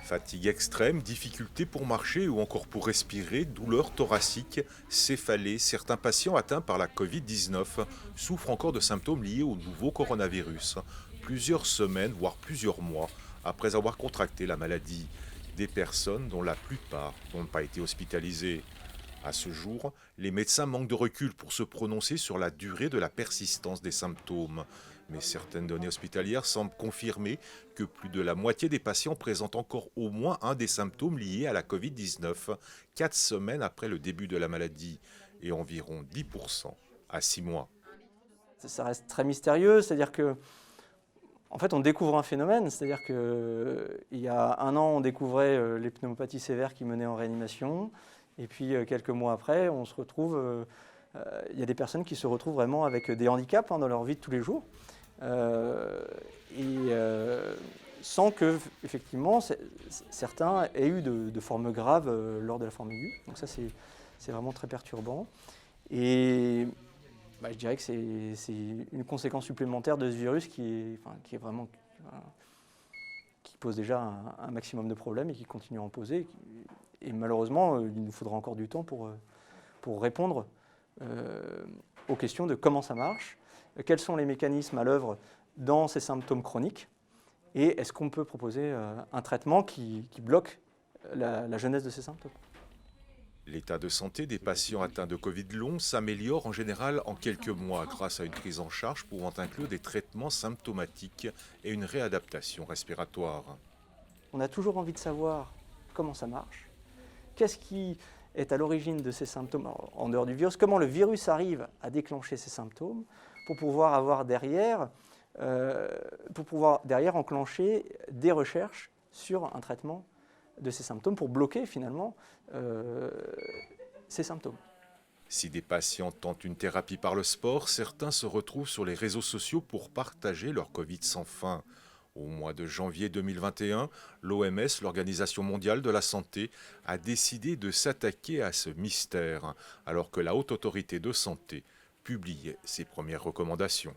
Fatigue extrême, difficulté pour marcher ou encore pour respirer, douleurs thoraciques, céphalées, certains patients atteints par la Covid-19 souffrent encore de symptômes liés au nouveau coronavirus, plusieurs semaines, voire plusieurs mois après avoir contracté la maladie. Des personnes dont la plupart n'ont pas été hospitalisées. À ce jour, les médecins manquent de recul pour se prononcer sur la durée de la persistance des symptômes. Mais certaines données hospitalières semblent confirmer que plus de la moitié des patients présentent encore au moins un des symptômes liés à la Covid-19, 4 semaines après le début de la maladie, et environ 10% à 6 mois. Ça reste très mystérieux, c'est-à-dire que en fait, on découvre un phénomène, c'est-à-dire qu'il y a un an, on découvrait les pneumopathies sévères qui menaient en réanimation, et puis quelques mois après, on se retrouve, il y a des personnes qui se retrouvent vraiment avec des handicaps dans leur vie de tous les jours, euh, et sans que, effectivement, certains aient eu de formes graves lors de la forme aiguë. Donc ça, c'est vraiment très perturbant. Et je dirais que c'est une conséquence supplémentaire de ce virus qui est vraiment qui pose déjà un maximum de problèmes et qui continue à en poser. Et malheureusement, il nous faudra encore du temps pour répondre aux questions de comment ça marche, quels sont les mécanismes à l'œuvre dans ces symptômes chroniques, et est-ce qu'on peut proposer un traitement qui bloque la genèse de ces symptômes. L'état de santé des patients atteints de Covid long s'améliore en général en quelques mois grâce à une prise en charge pouvant inclure des traitements symptomatiques et une réadaptation respiratoire. On a toujours envie de savoir comment ça marche, qu'est-ce qui est à l'origine de ces symptômes en dehors du virus, comment le virus arrive à déclencher ces symptômes pour pouvoir avoir derrière, enclencher des recherches sur un traitement de ces symptômes pour bloquer finalement ces symptômes. Si des patients tentent une thérapie par le sport, certains se retrouvent sur les réseaux sociaux pour partager leur Covid sans fin. Au mois de janvier 2021, l'OMS, l'Organisation mondiale de la santé, a décidé de s'attaquer à ce mystère, alors que la Haute Autorité de santé publiait ses premières recommandations.